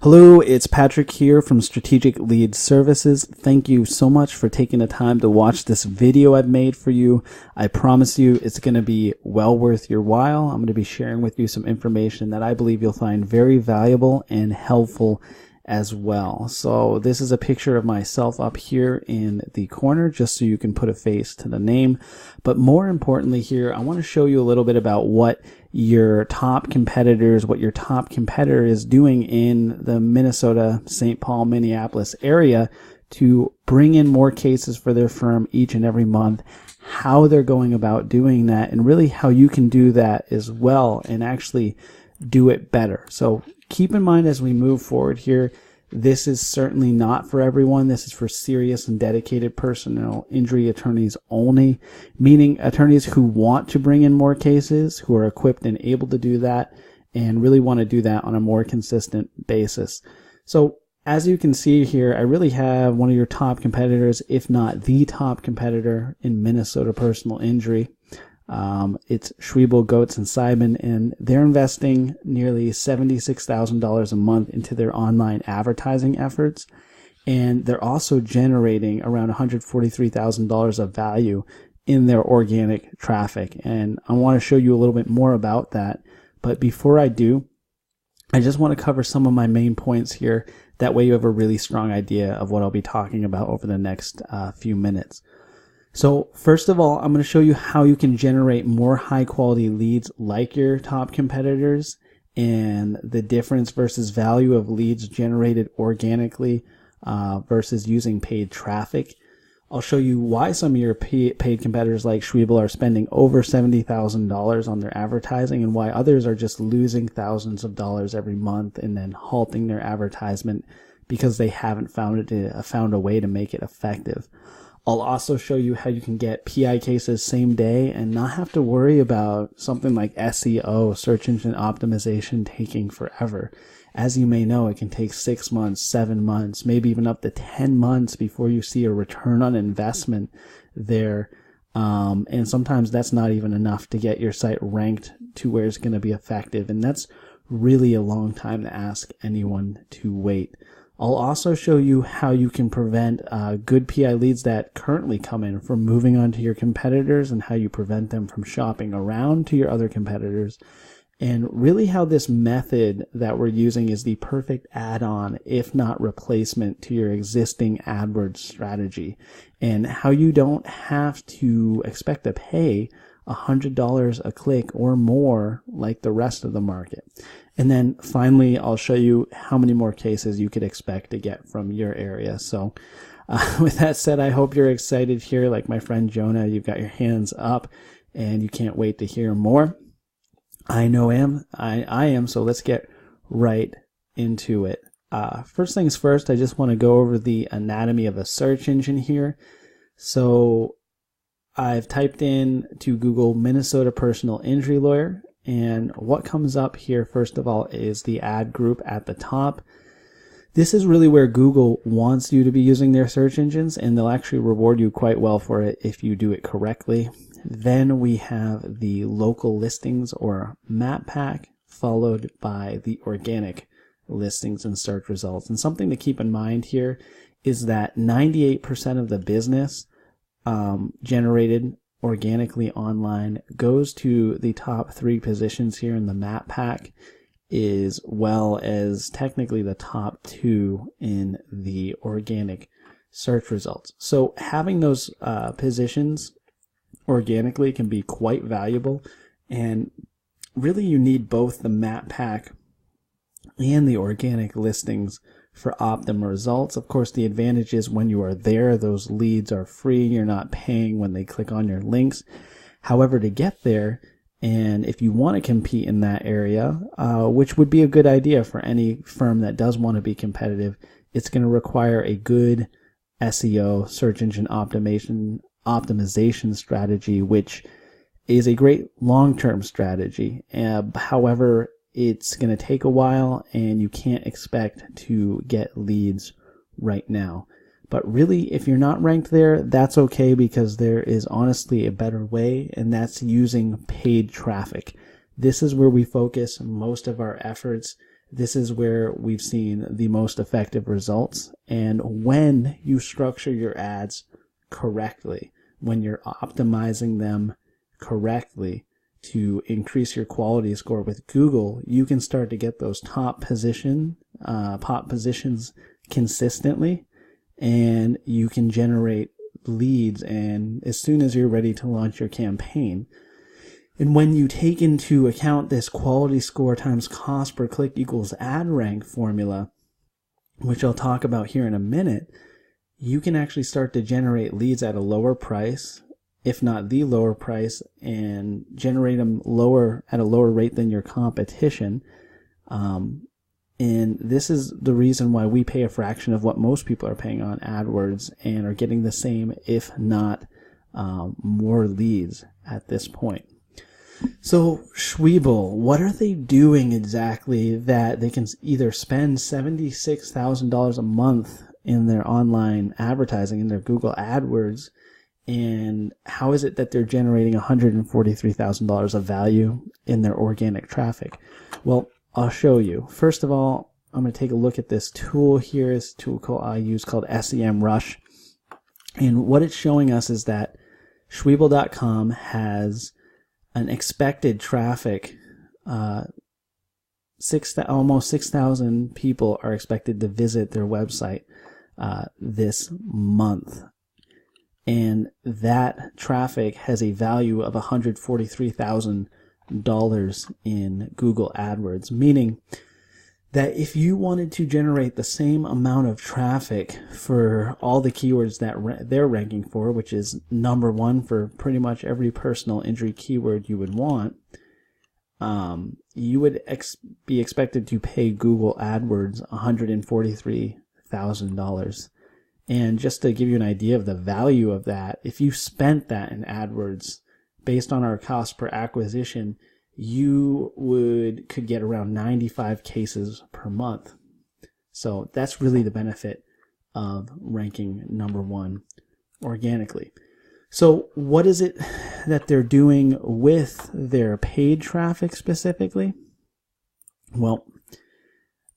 Hello, it's Patrick here from Strategic Lead Services. Thank you so much for taking the time to watch this video I've made for you. I promise you it's going to be well worth your while. I'm going to be sharing with you some information that I believe you'll find very valuable and helpful as well. So this is a picture of myself up here in the corner just so you can put a face to the name. But more importantly here, I want to show you a little bit about what your top competitor is doing in the Minnesota, St. Paul, Minneapolis area to bring in more cases for their firm each and every month, how they're going about doing that, and really how you can do that as well and actually do it better. So keep in mind as we move forward here, this is certainly not for everyone. This is for serious and dedicated personal injury attorneys only, meaning attorneys who want to bring in more cases, who are equipped and able to do that, and really want to do that on a more consistent basis. So as you can see here, I really have one of your top competitors, if not the top competitor in Minnesota personal injury. It's Schwebel, Goetz, and Simon, and they're investing nearly $76,000 a month into their online advertising efforts, and they're also generating around $143,000 of value in their organic traffic. And I want to show you a little bit more about that, but before I do, I just want to cover some of my main points here. That way you have a really strong idea of what I'll be talking about over the next few minutes. So first of all, I'm going to show you how you can generate more high quality leads like your top competitors and the difference versus value of leads generated organically versus using paid traffic. I'll show you why some of your paid competitors like Schwebel are spending over $70,000 on their advertising and why others are just losing thousands of dollars every month and then halting their advertisement because they haven't found a way to make it effective. I'll also show you how you can get PI cases same day and not have to worry about something like SEO, search engine optimization, taking forever. As you may know, it can take 6 months, 7 months, maybe even up to 10 months before you see a return on investment there. And sometimes that's not even enough to get your site ranked to where it's going to be effective. And that's really a long time to ask anyone to wait. I'll also show you how you can prevent good PI leads that currently come in from moving on to your competitors and how you prevent them from shopping around to your other competitors. And really how this method that we're using is the perfect add-on, if not replacement, to your existing AdWords strategy. And how you don't have to expect to pay $100 a click or more like the rest of the market. And then finally, I'll show you how many more cases you could expect to get from your area. So with that said, I hope you're excited here. Like my friend Jonah, you've got your hands up and you can't wait to hear more. I know I am, so let's get right into it. First things first, I just want to go over the anatomy of a search engine here. So I've typed in to Google Minnesota personal injury lawyer, and what comes up here first of all is the ad group at the top. This is really where Google wants you to be using their search engines, and they'll actually reward you quite well for it if you do it correctly. Then we have the local listings or map pack, followed by the organic listings and search results. And something to keep in mind here is that 98% of the business generated organically online goes to the top 3 positions here in the map pack, as well as technically the top 2 in the organic search results. So having those positions organically can be quite valuable, and really you need both the map pack and the organic listings for optimal results. Of course, the advantage is when you are there, those leads are free. You're not paying when they click on your links. However, to get there, and if you want to compete in that area, which would be a good idea for any firm that does want to be competitive, it's going to require a good SEO, search engine optimization strategy, which is a great long-term strategy. However, it's going to take a while and you can't expect to get leads right now. But really, if you're not ranked there, that's okay, because there is honestly a better way, and that's using paid traffic. This is where we focus most of our efforts. this is where we've seen the most effective results. And when you structure your ads correctly, when you're optimizing them correctly to increase your quality score with Google, you can start to get those top positions consistently, and you can generate leads and as soon as you're ready to launch your campaign. And when you take into account this quality score times cost per click equals ad rank formula, which I'll talk about here in a minute, you can actually start to generate leads at a lower price, if not the lower price, and generate them at a lower rate than your competition. And this is the reason why we pay a fraction of what most people are paying on AdWords and are getting the same, if not more leads at this point. So Schweble, what are they doing exactly that they can either spend $76,000 a month in their online advertising, in their Google AdWords, and how is it that they're generating $143,000 of value in their organic traffic? Well, I'll show you. First of all, I'm going to take a look at this tool here. This tool I use called SEMrush. And what it's showing us is that Schweble.com has an expected traffic. Almost 6,000 people are expected to visit their website this month. And that traffic has a value of $143,000 in Google AdWords, meaning that if you wanted to generate the same amount of traffic for all the keywords that they're ranking for, which is number one for pretty much every personal injury keyword you would want, you would be expected to pay Google AdWords $143,000. And just to give you an idea of the value of that, if you spent that in AdWords based on our cost per acquisition, you could get around 95 cases per month. So that's really the benefit of ranking number one organically. So what is it that they're doing with their paid traffic specifically? Well,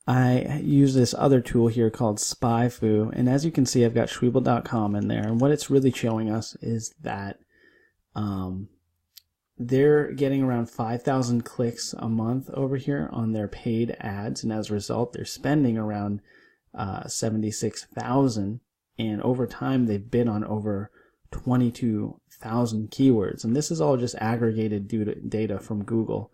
I use this other tool here called SpyFu, and as you can see, I've got Schweble.com in there, and what it's really showing us is that they're getting around 5,000 clicks a month over here on their paid ads, and as a result, they're spending around 76,000, and over time, they've bid on over 22,000 keywords, and this is all just aggregated data from Google.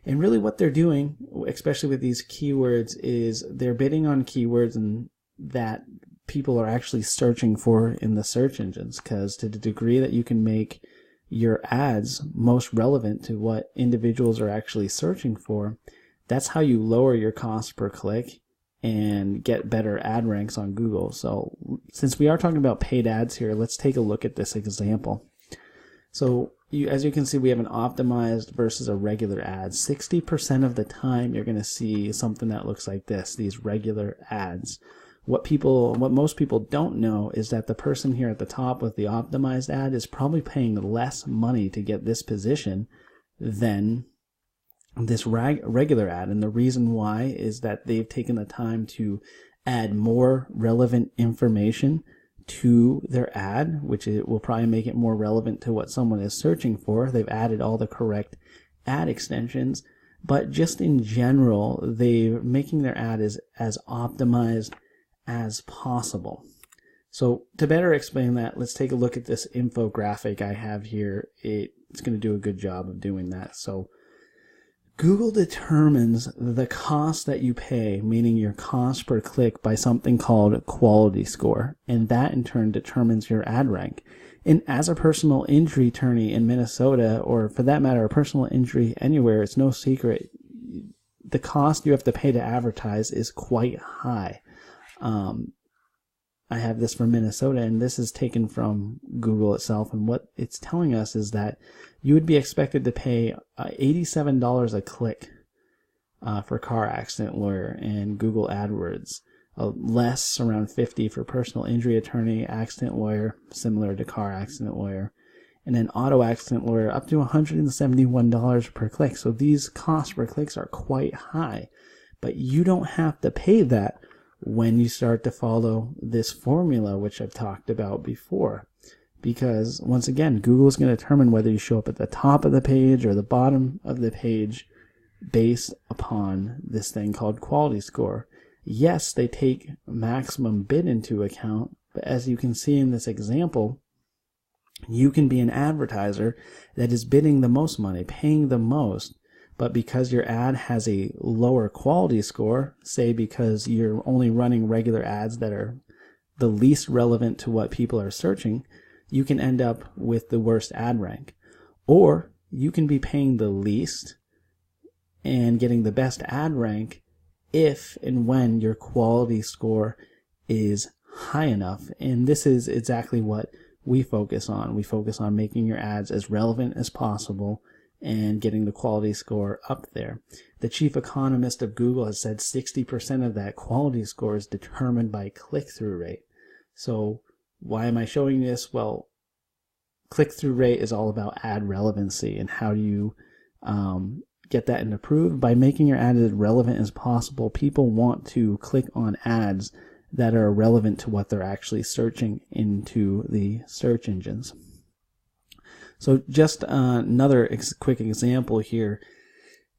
And really what they're doing, especially with these keywords, is they're bidding on keywords and that people are actually searching for in the search engines, because to the degree that you can make your ads most relevant to what individuals are actually searching for, that's how you lower your cost per click and get better ad ranks on Google. So since we are talking about paid ads here, let's take a look at this example. So as you can see, we have an optimized versus a regular ad. 60% of the time, you're going to see something that looks like this, these regular ads. What most people don't know is that the person here at the top with the optimized ad is probably paying less money to get this position than this regular ad. And the reason why is that they've taken the time to add more relevant information to their ad, which will probably make it more relevant to what someone is searching for. They've added all the correct ad extensions, but just in general, they're making their ad as optimized as possible. So to better explain that, let's take a look at this infographic I have here. It's going to do a good job of doing that. So Google determines the cost that you pay, meaning your cost per click, by something called quality score, and that in turn determines your ad rank. And as a personal injury attorney in Minnesota, or for that matter, a personal injury anywhere, it's no secret, the cost you have to pay to advertise is quite high. I have this from Minnesota, and this is taken from Google itself, and what it's telling us is that you would be expected to pay $87 a click for car accident lawyer and Google AdWords, less around $50 for personal injury attorney, accident lawyer, similar to car accident lawyer, and then auto accident lawyer up to $171 per click. So these costs per clicks are quite high. But you don't have to pay that when you start to follow this formula, which I've talked about before. Because once again, Google is going to determine whether you show up at the top of the page or the bottom of the page based upon this thing called quality score. Yes, they take maximum bid into account, but as you can see in this example, you can be an advertiser that is bidding the most money, paying the most, but because your ad has a lower quality score, say because you're only running regular ads that are the least relevant to what people are searching, you can end up with the worst ad rank. Or you can be paying the least and getting the best ad rank if and when your quality score is high enough. And this is exactly what we focus on. We focus on making your ads as relevant as possible and getting the quality score up there. The chief economist of Google has said 60% of that quality score is determined by click-through rate. So why am I showing this? Well, click-through rate is all about ad relevancy, and how do you get that improved? By making your ad as relevant as possible. People want to click on ads that are relevant to what they're actually searching into the search engines. So just another quick example here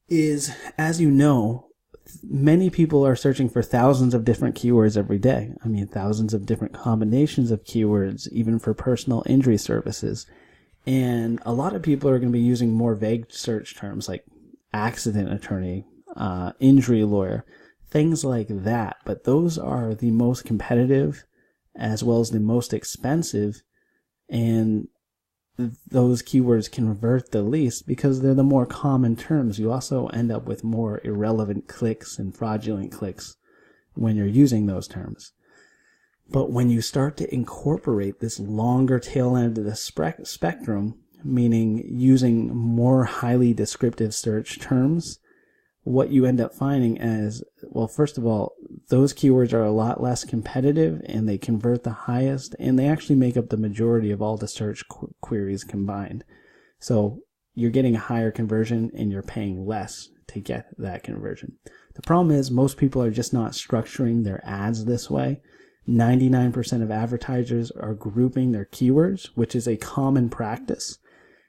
is, as you know, many people are searching for thousands of different keywords every day. I mean, thousands of different combinations of keywords, even for personal injury services. And a lot of people are going to be using more vague search terms like accident attorney, injury lawyer, things like that. But those are the most competitive as well as the most expensive, and those keywords convert the least because they're the more common terms. You also end up with more irrelevant clicks and fraudulent clicks when you're using those terms. But when you start to incorporate this longer tail end of the spectrum, meaning using more highly descriptive search terms, what you end up finding is, well, first of all, those keywords are a lot less competitive and they convert the highest, and they actually make up the majority of all the search queries combined. So you're getting a higher conversion and you're paying less to get that conversion. The problem is most people are just not structuring their ads this way. 99% of advertisers are grouping their keywords, which is a common practice.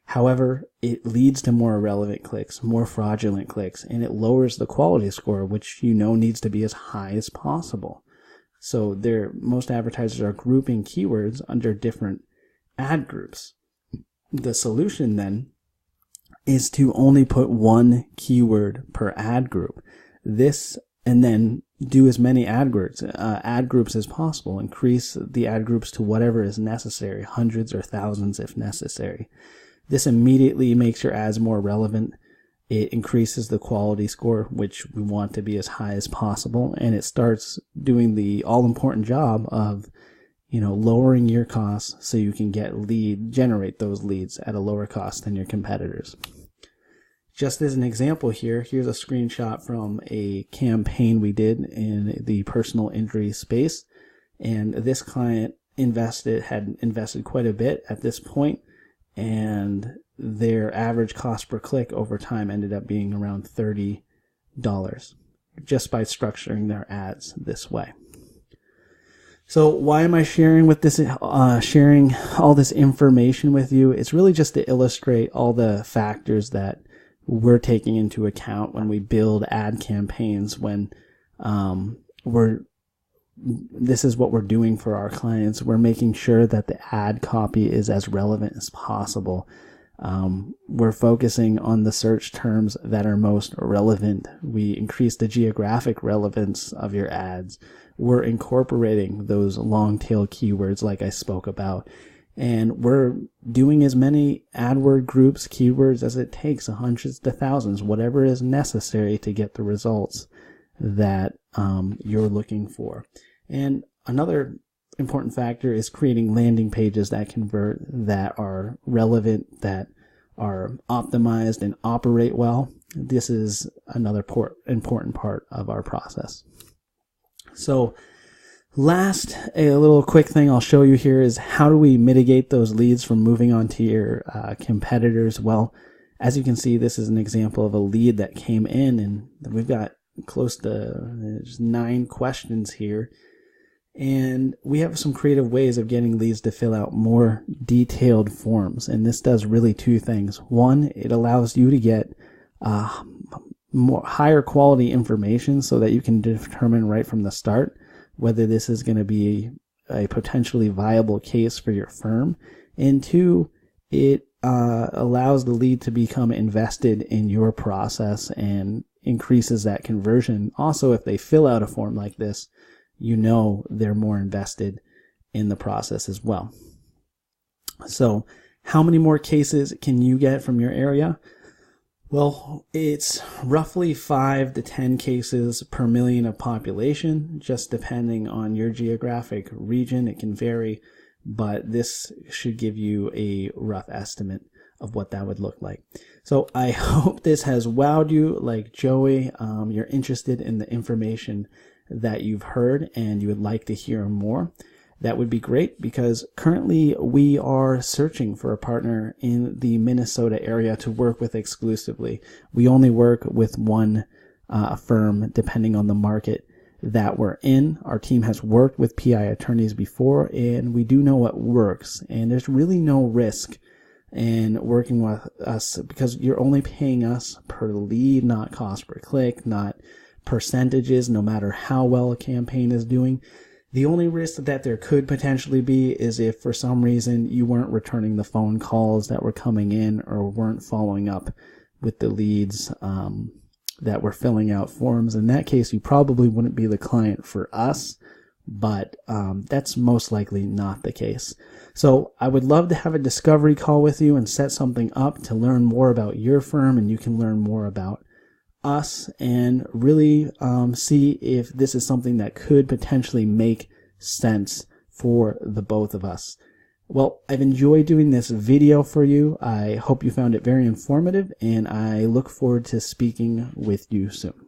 However, it leads to more irrelevant clicks, more fraudulent clicks, and it lowers the quality score, which you know needs to be as high as possible. So most advertisers are grouping keywords under different ad groups. The solution then is to only put one keyword per ad group. And then do as many ad groups as possible. Increase the ad groups to whatever is necessary, hundreds or thousands if necessary. This immediately makes your ads more relevant. It increases the quality score, which we want to be as high as possible, and it starts doing the all-important job of, lowering your costs so you can generate those leads at a lower cost than your competitors. Just as an example here's a screenshot from a campaign we did in the personal injury space, and this client had invested quite a bit at this point, and their average cost per click over time ended up being around $30 just by structuring their ads this way. So why am I sharing all this information with you? It's really just to illustrate all the factors that we're taking into account when we build ad campaigns, when this is what we're doing for our clients. We're making sure that the ad copy is as relevant as possible. We're focusing on the search terms that are most relevant. We increase the geographic relevance of your ads. We're incorporating those long tail keywords like I spoke about. And we're doing as many AdWord groups, keywords as it takes, hundreds to thousands, whatever is necessary to get the results that you're looking for. And another important factor is creating landing pages that convert, that are relevant, that are optimized and operate well. This is another important part of our process. So last, a little quick thing I'll show you here is how do we mitigate those leads from moving on to your competitors? Well, as you can see, this is an example of a lead that came in, and we've got close to just 9 questions here. And we have some creative ways of getting leads to fill out more detailed forms. And this does really 2 things. One, it allows you to get more higher quality information so that you can determine right from the start whether this is going to be a potentially viable case for your firm. And 2, it allows the lead to become invested in your process and increases that conversion. Also, if they fill out a form like this, you know they're more invested in the process as well. So how many more cases can you get from your area? Well, it's roughly 5 to 10 cases per million of population, just depending on your geographic region. It can vary, but this should give you a rough estimate of what that would look like. So I hope this has wowed you like Joey. You're interested in the information that you've heard and you would like to hear more. That would be great, because currently we are searching for a partner in the Minnesota area to work with exclusively. We only work with one firm depending on the market that we're in. Our team has worked with PI attorneys before, and we do know what works, and there's really no risk in working with us because you're only paying us per lead, not cost per click, not percentages, no matter how well a campaign is doing. The only risk that there could potentially be is if for some reason you weren't returning the phone calls that were coming in or weren't following up with the leads that were filling out forms. In that case, you probably wouldn't be the client for us, but that's most likely not the case. So I would love to have a discovery call with you and set something up to learn more about your firm, and you can learn more about us and really see if this is something that could potentially make sense for the both of us. Well, I've enjoyed doing this video for you. I hope you found it very informative, and I look forward to speaking with you soon.